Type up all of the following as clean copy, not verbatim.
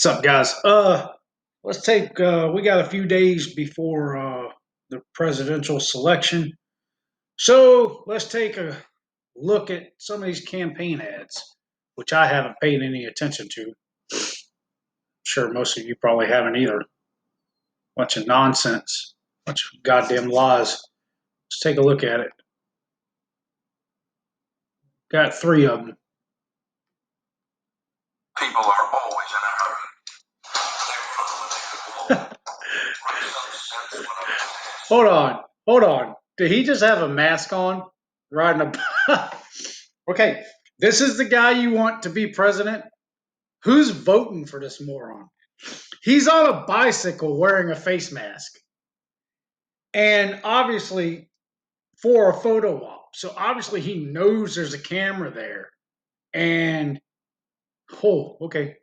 What's up, guys? Let's take. We got a few days before the presidential selection, so let's take a look at some of these campaign ads, which I haven't paid any attention to. I'm sure most of you probably haven't either. Bunch of nonsense, bunch of goddamn lies. Let's take a look at it. Got three of them. People are always in a hurry. Hold on. Did he just have a mask on riding a? Okay, this is the guy you want to be president. Who's voting for this moron? He's on a bicycle wearing a face mask. And obviously for a photo op. So obviously he knows there's a camera there. And okay.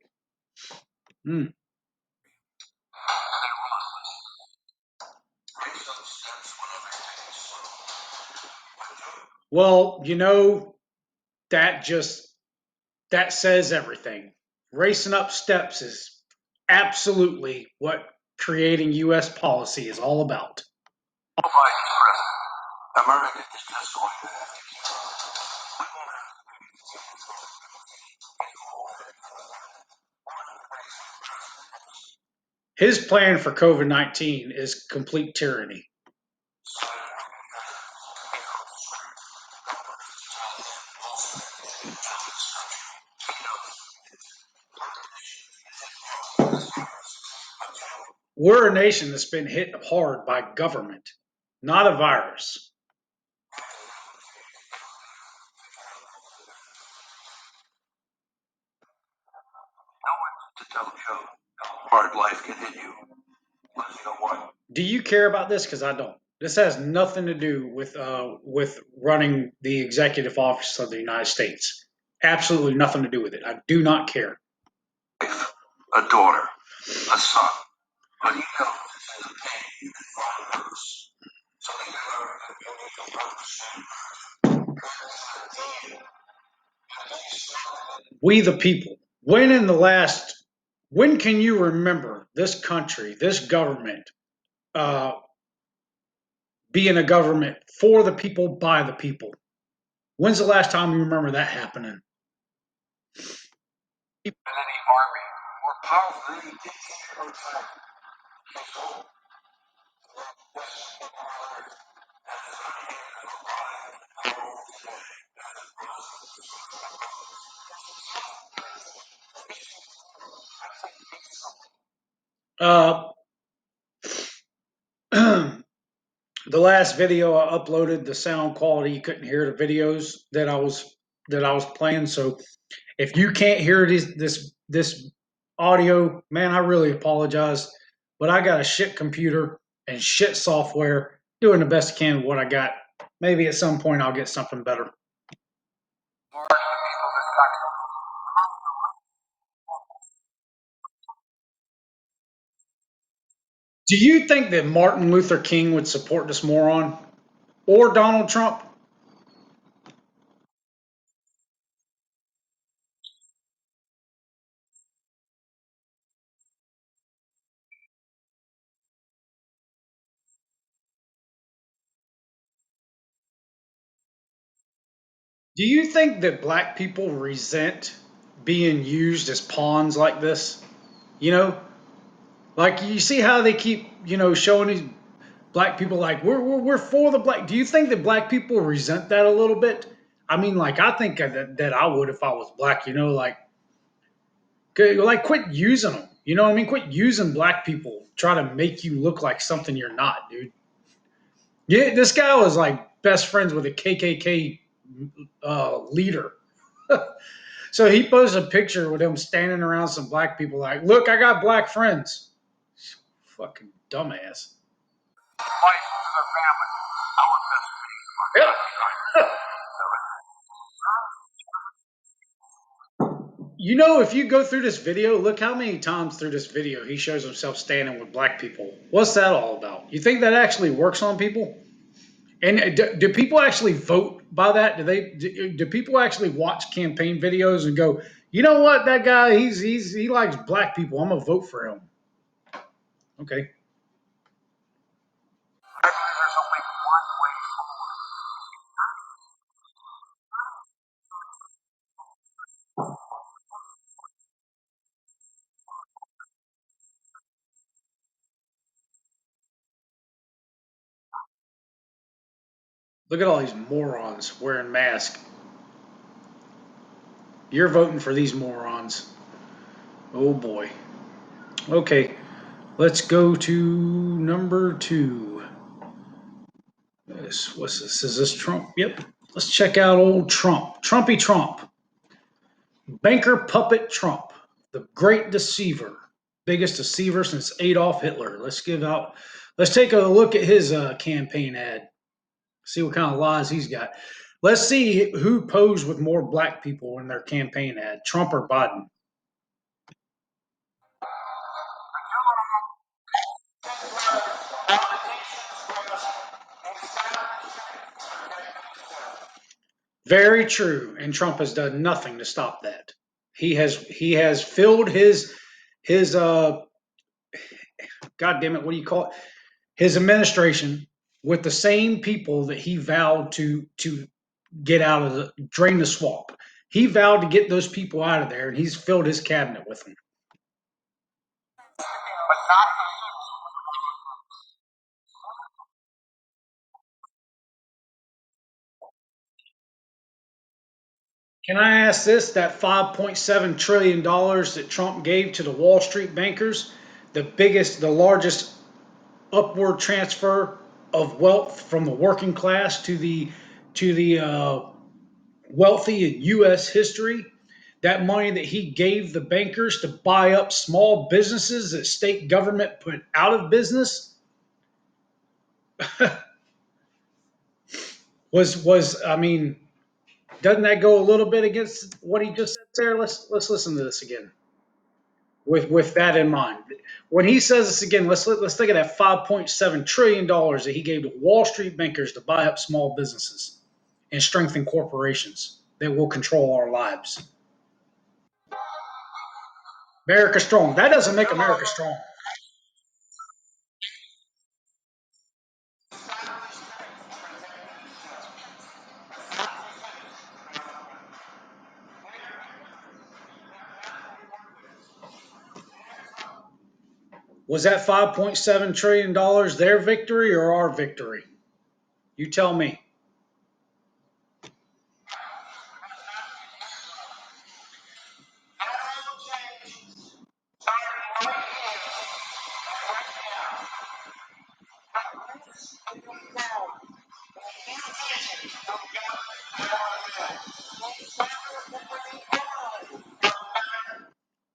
Well, that says everything. Racing up steps is absolutely what creating US policy is all about. America is just going to have to keep His plan for COVID-19 is complete tyranny. We're a nation that's been hit hard by government, not a virus. No one to tell you how hard life can hit you. But you know what? Do you care about this? Because I don't. This has nothing to do with running the executive office of the United States. Absolutely nothing to do with it. I do not care. A daughter, a son, but he knows this is a pain you can find purpose. So he We the people. When can you remember this country, this government, being a government for the people, by the people? When's the last time you remember that happening? in any army or powerful any dictator or tyrant. Uh, the last video I uploaded, the sound quality, you couldn't hear the videos that I was playing. So if you can't hear this audio, man, I really apologize. But I got a shit computer and shit software, doing the best I can with what I got. Maybe at some point I'll get something better. Do you think that Martin Luther King would support this moron or Donald Trump? Do you think that black people resent being used as pawns like this? You know, like you see how they keep, showing these black people like we're for the black. Do you think that black people resent that a little bit? I mean, like I think that I would if I was black. Like quit using them. You know what I mean? Quit using black people. Try to make you look like something you're not, dude. Yeah, this guy was like best friends with a KKK leader. So he posted a picture with him standing around some black people like, look, I got black friends. Fucking dumbass. Fight for their family. Our best Yeah. If you go through this video, look how many times through this video he shows himself standing with black people. What's that all about? You think that actually works on people? And do people actually vote by that? Do people actually watch campaign videos and go, You know what? That guy, he likes black people. I'm gonna vote for him. Okay. I believe there's only one way forward. Look at all these morons wearing masks. You're voting for these morons. Oh boy. Okay. Let's go to number 2. What's this? Is this Trump? Yep. Let's check out old Trump. Trumpy Trump. Banker puppet Trump. The great deceiver. Biggest deceiver since Adolf Hitler. Let's take a look at his campaign ad. See what kind of lies he's got. Let's see who posed with more black people in their campaign ad, Trump or Biden. Very true, and Trump has done nothing to stop that. He has filled his God damn it, what do you call it? His administration with the same people that he vowed to get out of the drain the swamp. He vowed to get those people out of there, and he's filled his cabinet with them. But not Can I ask this? That $5.7 trillion that Trump gave to the Wall Street bankers, the largest upward transfer of wealth from the working class to the wealthy in U.S. history. That money that he gave the bankers to buy up small businesses that state government put out of business was I mean, doesn't that go a little bit against what he just said there? Let's listen to this again with that in mind. When he says this again, let's think of that $5.7 trillion that he gave to Wall Street bankers to buy up small businesses and strengthen corporations that will control our lives. America strong. That doesn't make America strong. Was that $5.7 trillion their victory or our victory? You tell me.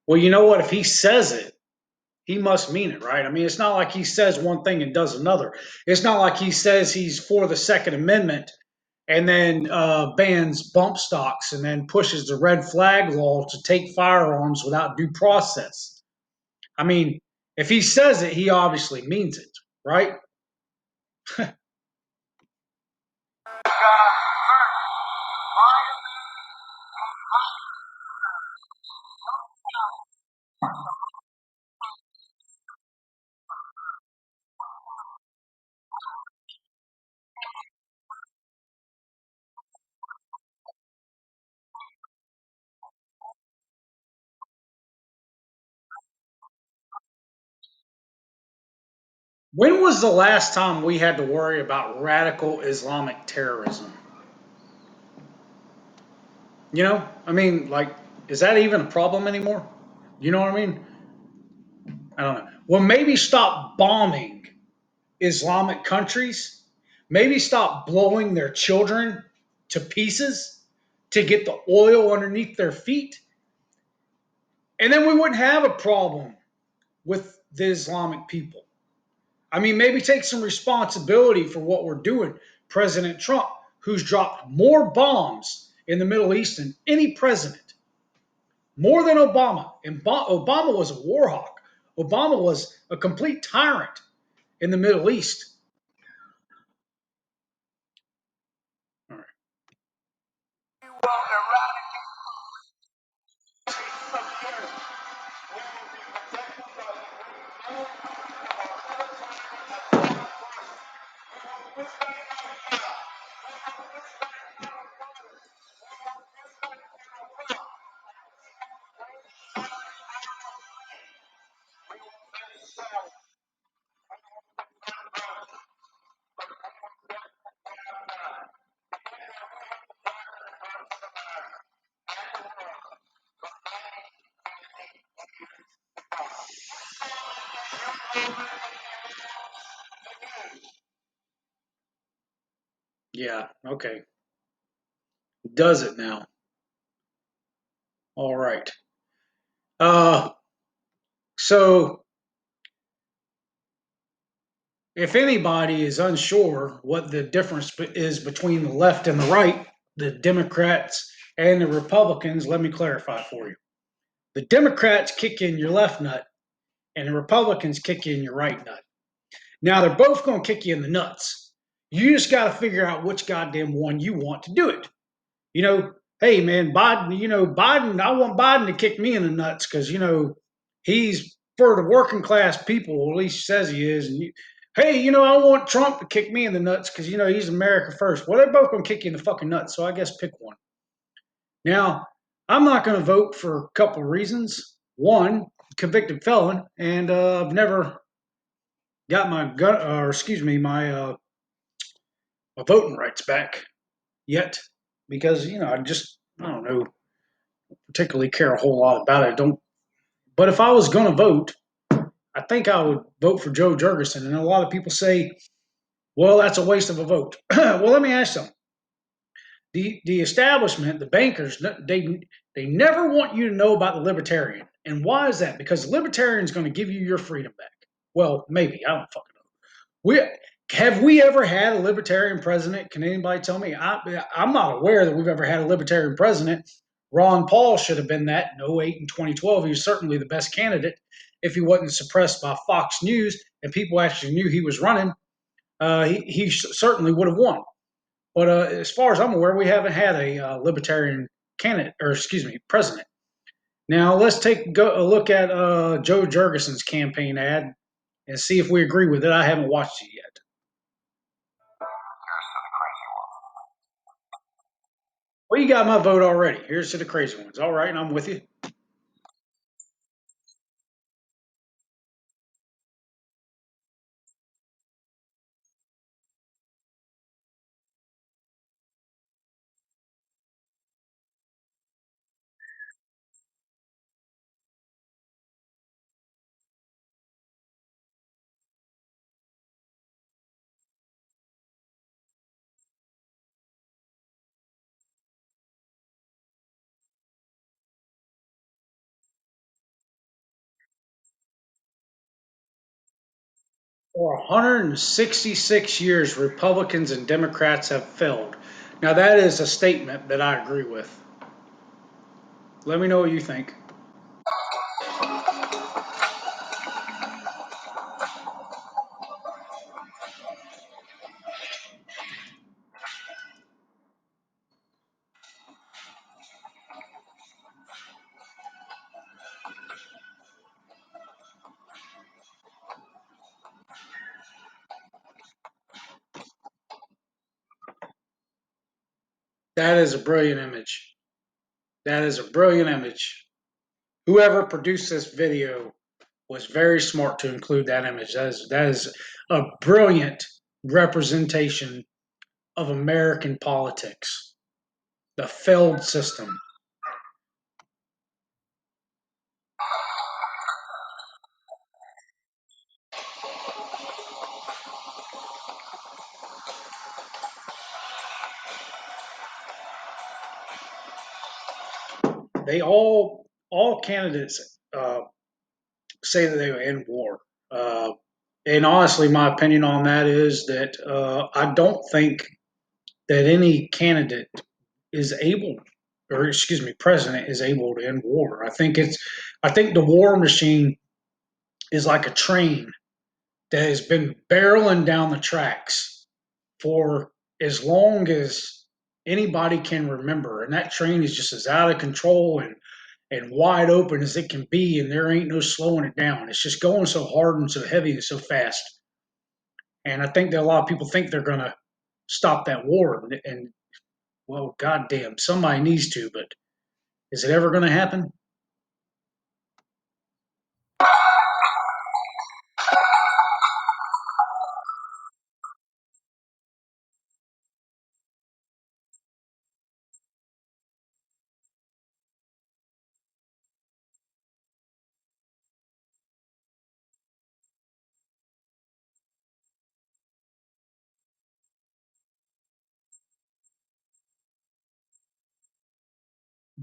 Well, you know what? If he says it, he must mean it, right? I mean, it's not like he says one thing and does another. It's not like he says he's for the Second Amendment and then bans bump stocks and then pushes the red flag law to take firearms without due process. I mean, if he says it, he obviously means it, right? When was the last time we had to worry about radical Islamic terrorism? You know, I mean, like, is that even a problem anymore? You know what I mean? I don't know. Well, maybe stop bombing Islamic countries. Maybe stop blowing their children to pieces to get the oil underneath their feet. And then we wouldn't have a problem with the Islamic people. I mean, maybe take some responsibility for what we're doing. President Trump, who's dropped more bombs in the Middle East than any president, more than Obama. And Obama was a war hawk. Obama was a complete tyrant in the Middle East. All right. well eradicate Yeah, okay. Does it now? All right. Uh, so if anybody is unsure what the difference is between the left and the right, the Democrats and the Republicans, let me clarify for you. The Democrats kick in your left nut, and the Republicans kick you in your right nut. Now they're both going to kick you in the nuts. You just got to figure out which goddamn one you want to do it. You know, hey man, Biden. Biden. I want Biden to kick me in the nuts because he's for the working class people. Or at least says he is. And hey, I want Trump to kick me in the nuts because he's America first. Well, they're both going to kick you in the fucking nuts. So I guess pick one. Now, I'm not going to vote for a couple of reasons. One, convicted felon, and I've never got my gun, or excuse me, my voting rights back yet because I don't know particularly care a whole lot about it. Don't. But if I was going to vote, I think I would vote for Joe Jorgensen. And a lot of people say, "Well, that's a waste of a vote." Well, let me ask you something. The establishment, the bankers, they never want you to know about the libertarian. And why is that? Because the libertarian is going to give you your freedom back. Well, maybe I don't fucking know. We have we ever had a libertarian president? Can anybody tell me? I'm not aware that we've ever had a libertarian president. Ron Paul should have been that in '08 and 2012. He was certainly the best candidate if he wasn't suppressed by Fox News and people actually knew he was running. He certainly would have won. But as far as I'm aware, we haven't had a libertarian candidate, or excuse me, president. Now let's take a look at Joe Jurgensen's campaign ad and see if we agree with it. I haven't watched it yet. Well, you got my vote already. Here's to the crazy ones. All right, and I'm with you. For 166 years, Republicans and Democrats have failed. Now, that is a statement that I agree with. Let me know what you think. That is a brilliant image. That is a brilliant image. Whoever produced this video was very smart to include that image. That is a brilliant representation of American politics, the failed system. They all candidates say that they would end war. Uh, and honestly, my opinion on that is that I don't think that any candidate is able, or excuse me, president is able to end war. I think the war machine is like a train that has been barreling down the tracks for as long as anybody can remember, and that train is just as out of control and wide open as it can be, and there ain't no slowing it down. It's just going so hard and so heavy and so fast. And I think that a lot of people think they're going to stop that war. And well, goddamn, somebody needs to, but is it ever going to happen?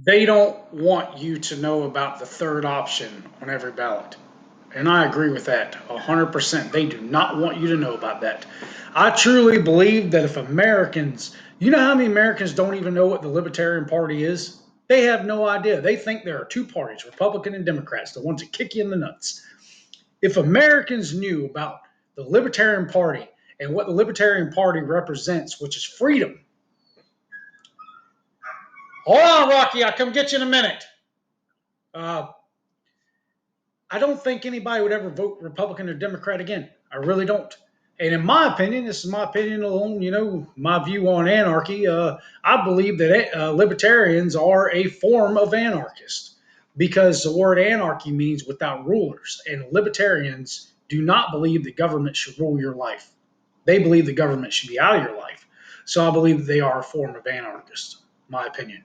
They don't want you to know about the third option on every ballot. And I agree with that 100%. They do not want you to know about that. I truly believe that if Americans, you know how many Americans don't even know what the Libertarian Party is? They have no idea. They think there are two parties, Republican and Democrats, the ones that kick you in the nuts. If Americans knew about the Libertarian Party and what the Libertarian Party represents, which is freedom. Hold on, Rocky, I'll come get you in a minute. Uh, I don't think anybody would ever vote Republican or Democrat again. I really don't. And in my opinion, this is my opinion alone, my view on anarchy. I believe that libertarians are a form of anarchist because the word anarchy means without rulers. And libertarians do not believe that government should rule your life. They believe the government should be out of your life. So I believe they are a form of anarchist, my opinion.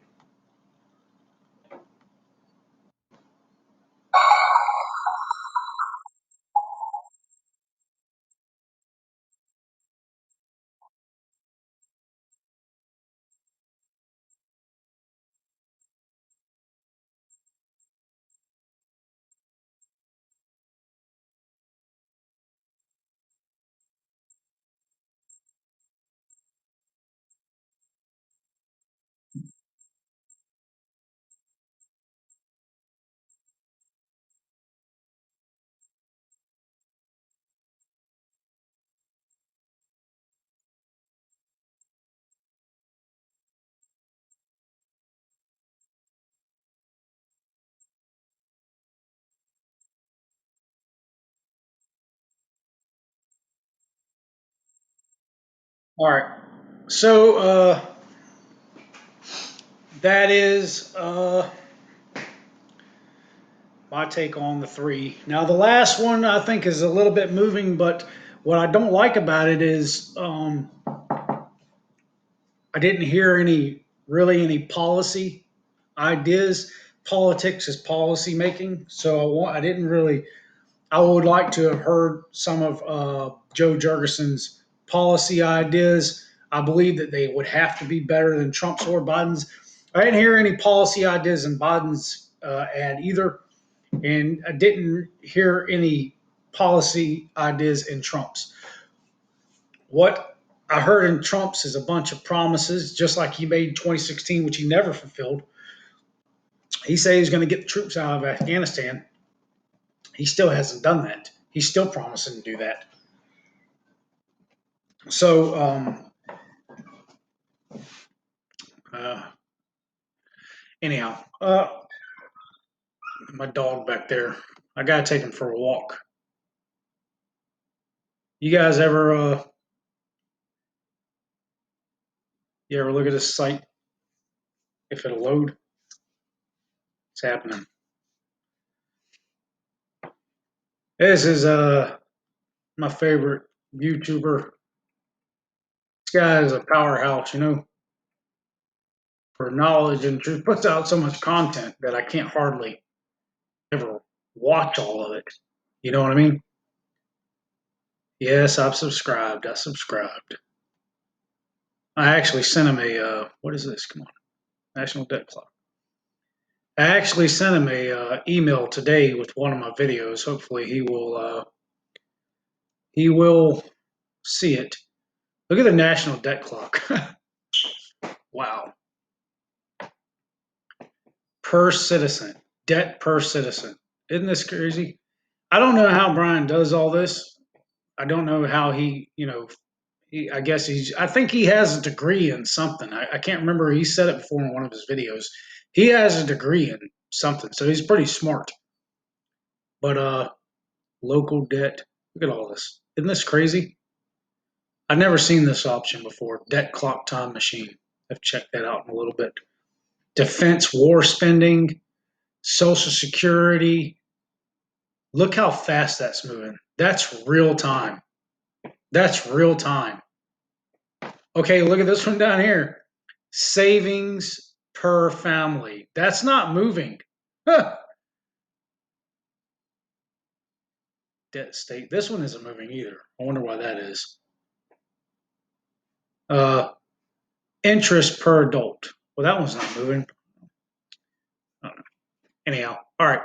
All right. So that is my take on the three. Now, the last one I think is a little bit moving, but what I don't like about it is I didn't hear any policy ideas. Politics is policy making, so I didn't really. I would like to have heard some of Joe Jorgensen's policy ideas. I believe that they would have to be better than Trump's or Biden's. I didn't hear any policy ideas in Biden's ad either. And I didn't hear any policy ideas in Trump's. What I heard in Trump's is a bunch of promises, just like he made in 2016, which he never fulfilled. He said he's going to get the troops out of Afghanistan. He still hasn't done that. He's still promising to do that. So, uh, anyhow, my dog back there, I got to take him for a walk. You guys you ever look at this site? If it'll load, it's happening. This is my favorite YouTuber. This guy is a powerhouse, for knowledge and truth. Puts out so much content that I can't hardly ever watch all of it. You know what I mean? Yes, I've subscribed. I subscribed. I actually sent him a what is this? Come on, National Debt Clock. I actually sent him a email today with one of my videos. Hopefully, he will see it. Look at the National Debt Clock. Wow, per citizen, debt per citizen. Isn't this crazy? I don't know how Brian does all this. I don't know how I guess I think he has a degree in something. I can't remember. He said it before in one of his videos. He has a degree in something, so he's pretty smart. But local debt. Look at all this. Isn't this crazy? I've never seen this option before. Debt clock time machine. I've checked that out in a little bit. Defense war spending, Social Security. Look how fast that's moving. That's real time. That's real time. Okay, look at this one down here. Savings per family. That's not moving. Huh. Debt state. This one isn't moving either. I wonder why that is. Uh, Interest per adult. Well, that one's not moving. Anyhow, all right.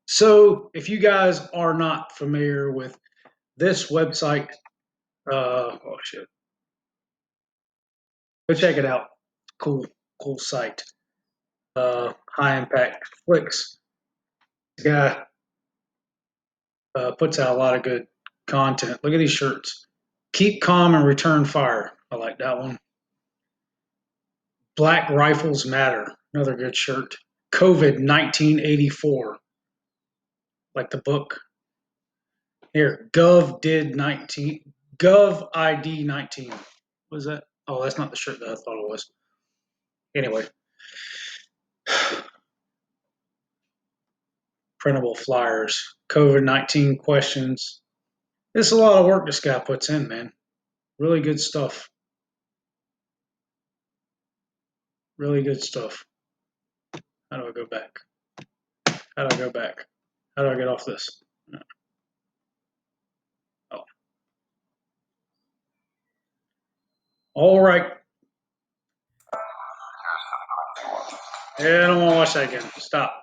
So if you guys are not familiar with this website, oh shit, go check it out. Cool, cool site. High Impact Flicks. The guy puts out a lot of good content. Look at these shirts. Keep calm and return fire. I like that one. Black Rifles Matter. Another good shirt. COVID 1984. Like the book. Here, Gov did 19. Gov ID 19. What is that? Oh, that's not the shirt that I thought it was. Anyway, printable flyers. COVID 19 questions. This is a lot of work this guy puts in, man. Really good stuff. Really good stuff. How do I go back? How do I go back? How do I get off this? Oh. All right. Yeah, I don't want to watch that again. Stop.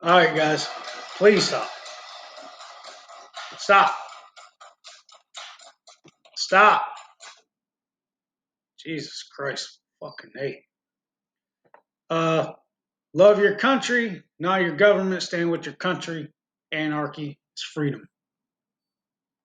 All right, guys. Please stop. Stop. Stop. Jesus Christ. Fucking hey. Love your country, not your government. Stand with your country. Anarchy is freedom.